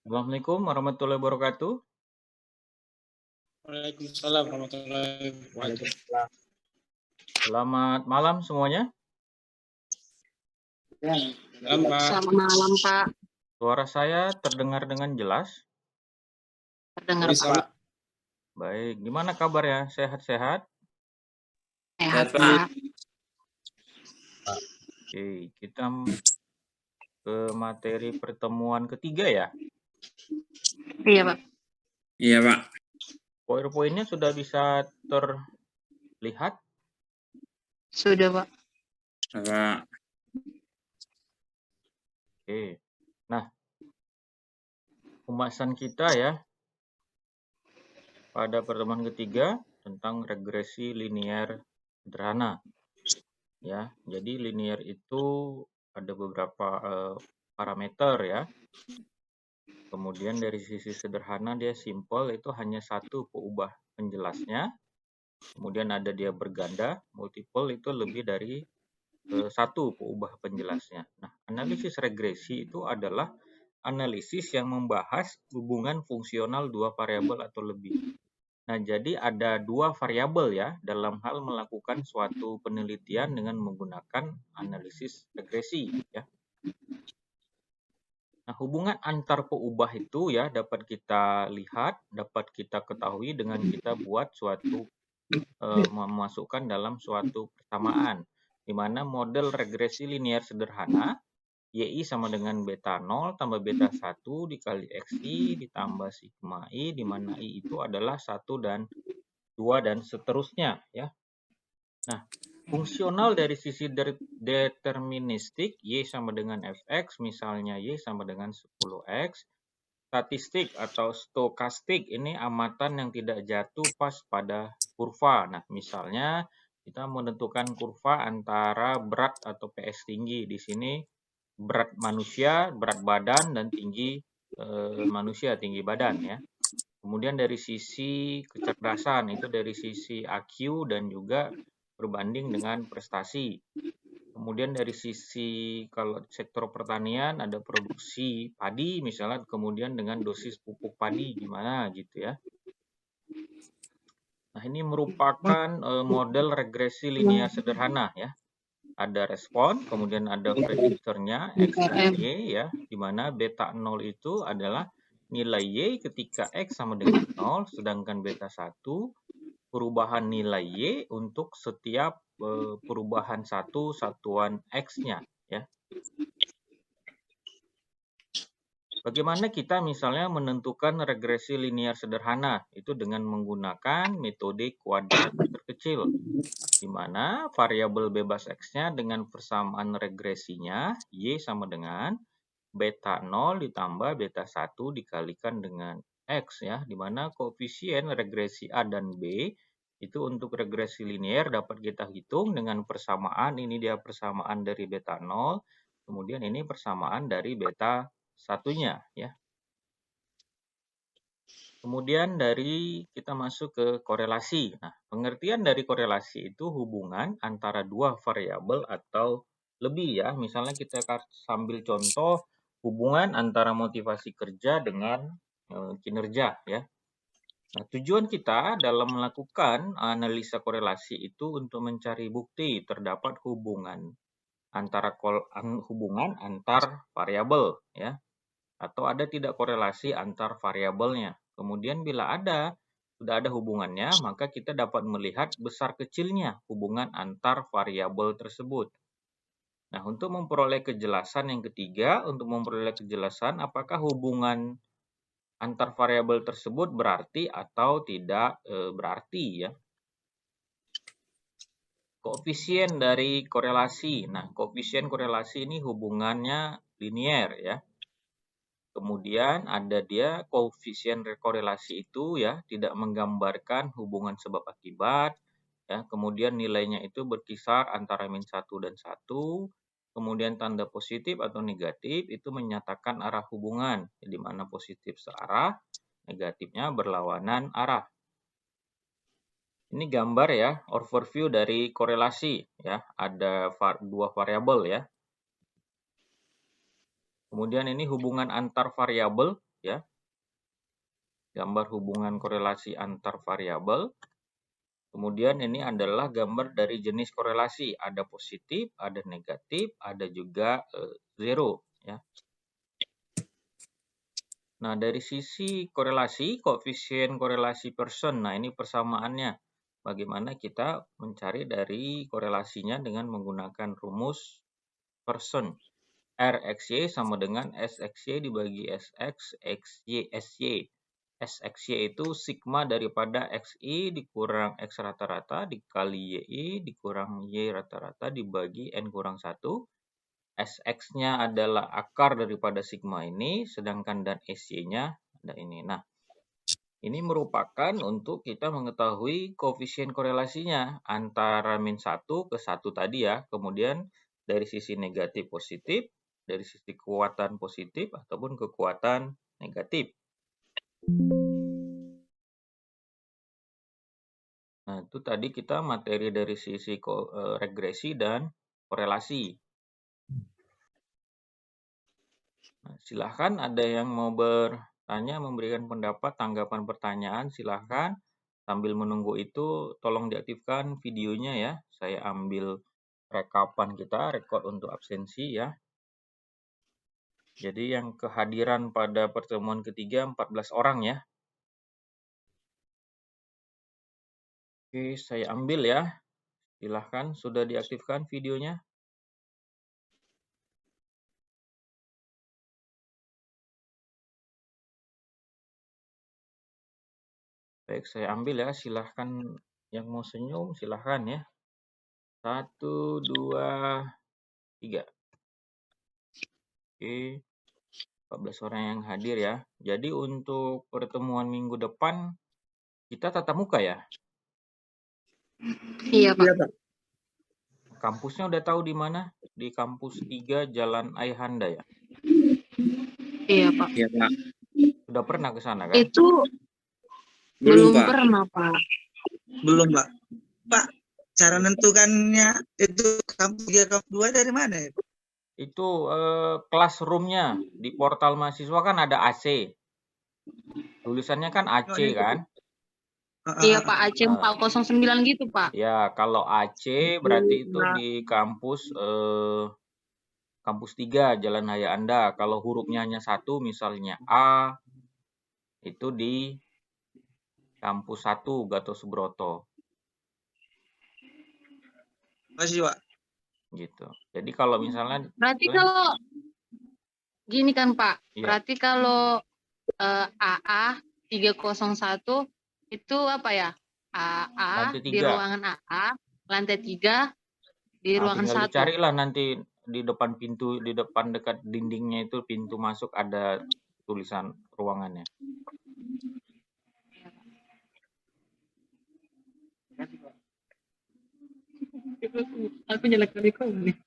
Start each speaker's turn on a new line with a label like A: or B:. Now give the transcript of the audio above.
A: Assalamualaikum warahmatullahi wabarakatuh.
B: Waalaikumsalam warahmatullahi wabarakatuh.
A: Selamat malam semuanya.
B: Malam, Pak.
C: Selamat malam, Pak.
A: Suara saya terdengar dengan jelas?
C: Terdengar,
B: Bisa,
C: Pak.
B: Pak.
A: Baik, gimana kabarnya? Sehat-sehat?
C: Sehat,
B: Pak.
C: Pak.
A: Oke, kita ke materi pertemuan ketiga ya.
C: Iya, Pak.
B: Iya, Pak.
A: Poin-poinnya sudah bisa terlihat?
C: Sudah, Pak.
B: Pak.
A: Oke. Nah, pembahasan kita ya pada pertemuan ketiga tentang regresi linear sederhana. Ya, jadi linear itu ada beberapa parameter ya. Kemudian dari sisi sederhana dia simple, itu hanya satu peubah penjelasnya. Kemudian ada dia berganda, multiple itu lebih dari satu peubah penjelasnya. Nah, analisis regresi itu adalah analisis yang membahas hubungan fungsional dua variabel atau lebih. Nah, jadi ada dua variabel ya dalam hal melakukan suatu penelitian dengan menggunakan analisis regresi ya. Nah, hubungan antar peubah itu ya dapat kita lihat, dapat kita ketahui dengan kita buat suatu memasukkan dalam suatu persamaan, di mana model regresi linear sederhana YI sama dengan beta 0 tambah beta 1 dikali XI ditambah sigma I, di mana I itu adalah 1 dan 2 dan seterusnya ya. Nah, fungsional dari sisi deterministik Y sama dengan Fx, misalnya Y sama dengan 10X. Statistik atau stokastik ini amatan yang tidak jatuh pas pada kurva. Nah, misalnya kita menentukan kurva antara berat atau PS tinggi. Di sini berat manusia, berat badan, dan tinggi manusia, tinggi badan ya. Kemudian dari sisi kecerdasan itu dari sisi IQ dan juga berbanding dengan prestasi. Kemudian dari sisi kalau sektor pertanian ada produksi padi misalnya, kemudian dengan dosis pupuk padi gimana gitu ya. Nah, ini merupakan model regresi linear sederhana ya. Ada respon, kemudian ada prediktornya X dan Y ya, di mana beta 0 itu adalah nilai Y ketika X sama dengan 0, sedangkan beta 1 perubahan nilai Y untuk setiap perubahan satu satuan X-nya ya. Bagaimana kita misalnya menentukan regresi linear sederhana itu dengan menggunakan metode kuadrat terkecil, di mana variabel bebas X-nya dengan persamaan regresinya Y sama dengan beta 0 ditambah beta 1 dikalikan dengan X ya, di mana koefisien regresi A dan B itu untuk regresi linear dapat kita hitung dengan persamaan, ini dia persamaan dari beta 0, kemudian ini persamaan dari beta satunya ya. Kemudian dari kita masuk ke korelasi. Nah, pengertian dari korelasi itu hubungan antara dua variabel atau lebih ya. Misalnya kita sambil contoh hubungan antara motivasi kerja dengan kinerja ya. Nah, tujuan kita dalam melakukan analisa korelasi itu untuk mencari bukti terdapat hubungan antar variabel ya, atau ada tidak korelasi antar variabelnya. Kemudian bila sudah ada hubungannya, maka kita dapat melihat besar kecilnya hubungan antar variabel tersebut. Nah, untuk memperoleh kejelasan yang ketiga, untuk memperoleh kejelasan apakah hubungan antar variabel tersebut berarti atau tidak berarti ya. Koefisien dari korelasi. Nah, koefisien korelasi ini hubungannya linear ya. Kemudian ada dia koefisien korelasi itu ya tidak menggambarkan hubungan sebab akibat ya. Kemudian nilainya itu berkisar antara -1 dan 1. Kemudian tanda positif atau negatif itu menyatakan arah hubungan, di mana positif searah, negatifnya berlawanan arah. Ini gambar ya, overview dari korelasi ya, ada dua variabel ya. Kemudian ini hubungan antar variabel ya. Gambar hubungan korelasi antar variabel. Kemudian ini adalah gambar dari jenis korelasi, ada positif, ada negatif, ada juga zero, ya. Nah, dari sisi korelasi, koefisien korelasi Pearson. Nah, ini persamaannya. Bagaimana kita mencari dari korelasinya dengan menggunakan rumus Pearson. RXY sama dengan SXY dibagi SX, XY, SY. SXY itu sigma daripada XI dikurang X rata-rata dikali YI dikurang Y rata-rata dibagi N kurang 1. SX-nya adalah akar daripada sigma ini, sedangkan dan SY-nya ada ini. Nah, ini merupakan untuk kita mengetahui koefisien korelasinya antara min 1 ke 1 tadi ya. Kemudian dari sisi negatif positif, dari sisi kekuatan positif ataupun kekuatan negatif. Nah, itu tadi kita materi dari sisi regresi dan korelasi. Nah, silahkan ada yang mau bertanya, memberikan pendapat, tanggapan pertanyaan, silahkan. Sambil menunggu itu, tolong diaktifkan videonya ya. Saya ambil rekapan kita, rekod untuk absensi ya. Jadi yang kehadiran pada pertemuan ketiga 14 orang ya. Oke, saya ambil ya. Silahkan, sudah diaktifkan videonya. Baik, saya ambil ya. Silahkan yang mau senyum, silahkan ya. 1, 2, 3. Oke, 14 orang yang hadir ya. Jadi untuk pertemuan minggu depan, kita tatap muka ya?
C: Iya, Pak.
A: Kampusnya udah tahu di mana? Di kampus 3 Jalan Ayahanda ya?
C: Iya, Pak.
B: Iya, Pak.
A: Udah pernah ke sana kan?
C: Itu
B: Belum,
C: belum
B: Pak.
C: pernah, Pak.
D: Belum, Pak. Pak, cara menentukannya itu kampus 3, kampus 2 dari mana ya?
A: Itu classroom-nya di portal mahasiswa kan ada AC. Tulisannya kan AC kan?
C: Iya, Pak. AC 409 gitu, Pak.
A: Ya, kalau AC berarti itu di kampus kampus 3 Jalan Ayahanda. Kalau hurufnya hanya satu, misalnya A, itu di kampus 1 Gatot Subroto.
D: Masih, Pak.
A: Gitu. Jadi kalau misalnya
C: Berarti kalau gini kan, Pak.
A: Iya.
C: Berarti kalau AA 301 itu apa ya? AA
A: Lantai
C: di
A: 3.
C: ruangan AA, lantai 3 di ruangan
A: Tinggal
C: 1.
A: dicarilah nanti di depan pintu, di depan dekat dindingnya itu pintu masuk ada tulisan ruangannya.
C: Aku nyalakan rekam nih.